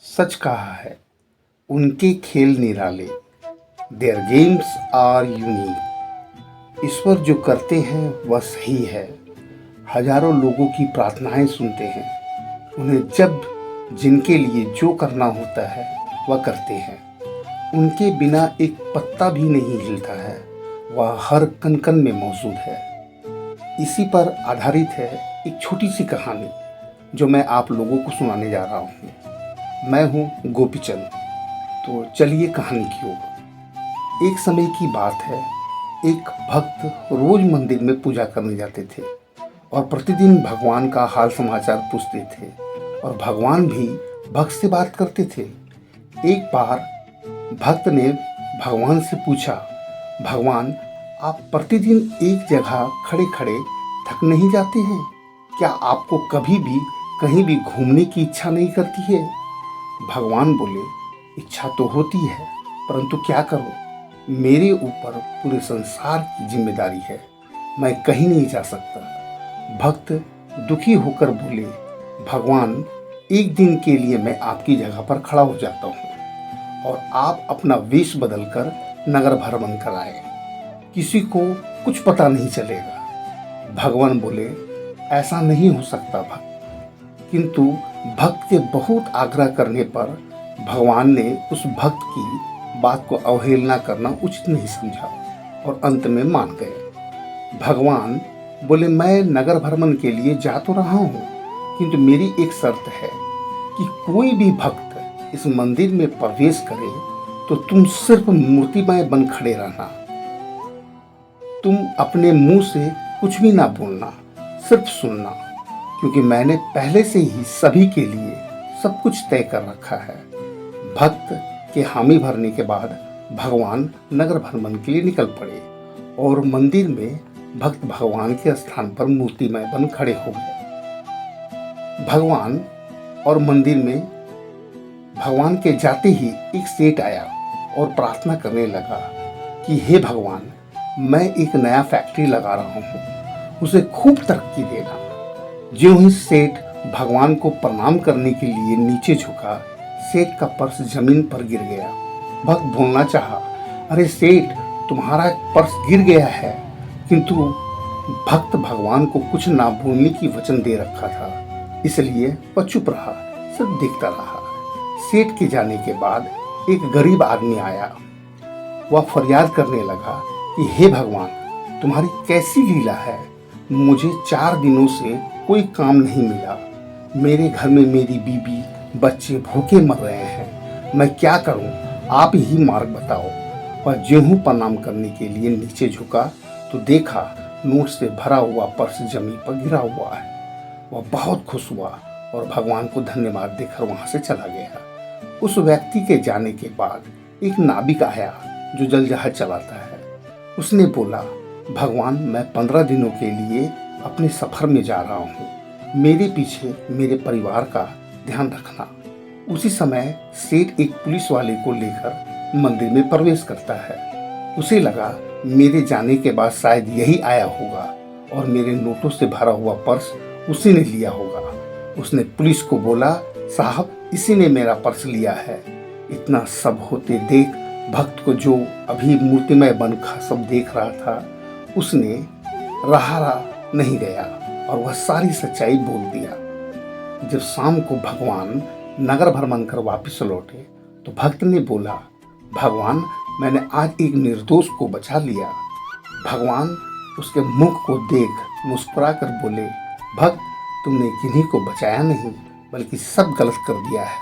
सच कहा है, उनके खेल निराले। Their games are unique. ईश्वर जो करते हैं वह सही है। हजारों लोगों की प्रार्थनाएं सुनते हैं। उन्हें जब जिनके लिए जो करना होता है वह करते हैं। उनके बिना एक पत्ता भी नहीं हिलता है। वह हर कण कण में मौजूद है। इसी पर आधारित है एक छोटी सी कहानी जो मैं आप लोगों को सुनाने जा रहा हूँ। मैं हूँ गोपीचंद। तो चलिए कहानी की ओर। एक समय की बात है, एक भक्त रोज मंदिर में पूजा करने जाते थे और प्रतिदिन भगवान का हाल समाचार पूछते थे और भगवान भी भक्त से बात करते थे। एक बार भक्त ने भगवान से पूछा, भगवान, आप प्रतिदिन एक जगह खड़े खड़े थक नहीं जाते हैं? क्या आपको कभी भी कहीं भी घूमने की इच्छा नहीं करती है? भगवान बोले, इच्छा तो होती है, परंतु क्या करूं? मेरे ऊपर पूरे संसार की जिम्मेदारी है, मैं कहीं नहीं जा सकता। भक्त दुखी होकर बोले, भगवान, एक दिन के लिए मैं आपकी जगह पर खड़ा हो जाता हूँ और आप अपना वेश बदलकर नगर भ्रमण कराएं। किसी को कुछ पता नहीं चलेगा। भगवान बोले, ऐसा नहीं हो सकता भक्त। किंतु भक्त के बहुत आग्रह करने पर भगवान ने उस भक्त की बात को अवहेलना करना उचित नहीं समझा और अंत में मान गए। भगवान बोले, मैं नगर भ्रमण के लिए जा तो रहा हूँ, किंतु मेरी एक शर्त है कि कोई भी भक्त इस मंदिर में प्रवेश करे तो तुम सिर्फ मूर्तिमय बन खड़े रहना। तुम अपने मुंह से कुछ भी ना बोलना, सिर्फ सुनना, क्योंकि मैंने पहले से ही सभी के लिए सब कुछ तय कर रखा है। भक्त के हामी भरने के बाद भगवान नगर भ्रमण के लिए निकल पड़े और मंदिर में भक्त भगवान के स्थान पर मूर्तिमय बन खड़े हो गए। भगवान और मंदिर में भगवान के जाते ही एक सेठ आया और प्रार्थना करने लगा कि हे भगवान, मैं एक नया फैक्ट्री लगा रहा हूँ, उसे खूब तरक्की देना। ज्यों ही सेठ भगवान को प्रणाम करने के लिए नीचे झुका, सेठ का पर्स जमीन पर गिर गया। भक्त बोलना चाहा, अरे सेठ, तुम्हारा पर्स गिर गया है, किंतु भक्त भगवान को कुछ ना बोलने की वचन दे रखा था, इसलिए वह चुप रहा, सिर्फ देखता रहा। सेठ के जाने के बाद एक गरीब आदमी आया। वह फरियाद करने लगा कि हे भगवान, तुम्हारी कैसी लीला है। मुझे 4 दिनों से कोई काम नहीं मिला। मेरे घर में मेरी बीबी बच्चे भूखे मर रहे हैं। मैं क्या करूं? आप ही मार्ग बताओ। वह ज्यों प्रणाम करने के लिए नीचे झुका तो देखा नोट से भरा हुआ पर्स जमीन पर गिरा हुआ है। वह बहुत खुश हुआ और भगवान को धन्यवाद देकर वहां से चला गया। उस व्यक्ति के जाने के बाद एक नाविक आया जो जल जहाज चलाता है। उसने बोला, भगवान, मैं 15 दिनों के लिए अपने सफर में जा रहा हूँ, मेरे पीछे मेरे परिवार का ध्यान रखना। उसी समय सेठ एक पुलिस वाले को लेकर मंदिर में प्रवेश करता है। उसे लगा मेरे जाने के बाद शायद यही आया होगा और मेरे नोटों से भरा हुआ पर्स उसी ने लिया होगा। उसने पुलिस को बोला, साहब, इसी ने मेरा पर्स लिया है। इतना सब होते देख भक्त को, जो अभी मूर्तिमय बन सब देख रहा था, उसने रहा नहीं गया और वह सारी सच्चाई बोल दिया। जब शाम को भगवान नगर भ्रमण कर वापस लौटे तो भक्त ने बोला, भगवान, मैंने आज एक निर्दोष को बचा लिया। भगवान उसके मुख को देख मुस्कुरा कर बोले, भक्त, तुमने किन्हीं को बचाया नहीं, बल्कि सब गलत कर दिया है।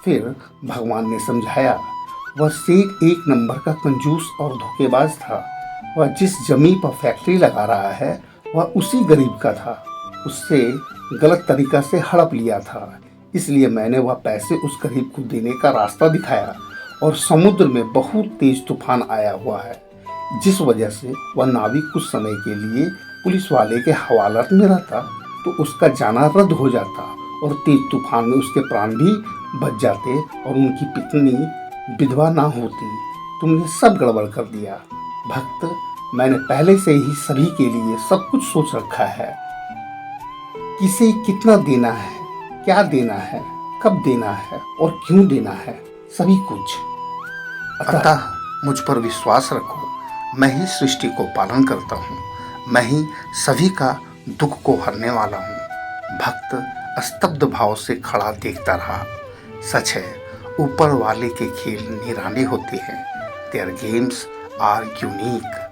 फिर भगवान ने समझाया, वह सेठ एक नंबर का कंजूस और धोखेबाज था। वह जिस जमीन पर फैक्ट्री लगा रहा है वह उसी गरीब का था। उससे गलत तरीका से हड़प लिया था, इसलिए मैंने वह पैसे उस गरीब को देने का रास्ता दिखाया और समुद्र में बहुत तेज तूफान आया हुआ है, जिस वजह से वह नाविक कुछ समय के लिए पुलिस वाले के हवालात में रहता तो उसका जाना रद्द हो जाता और तेज तूफान में उसके प्राण भी बच जाते और उनकी पत्नी विधवा ना होती। तुमने सब गड़बड़ कर दिया। भक्त, मैंने पहले से ही सभी के लिए सब कुछ सोच रखा है। किसे कितना देना है, क्या देना है, कब देना है और क्यों देना है, सभी कुछ। अतः मुझ पर विश्वास रखो, मैं ही सृष्टि को पालन करता हूँ, मैं ही सभी का दुख को हरने वाला हूँ। भक्त स्तब्ध भाव से खड़ा देखता रहा। सच है, ऊपर वाले के खेल निराले होते हैं। Their games are unique.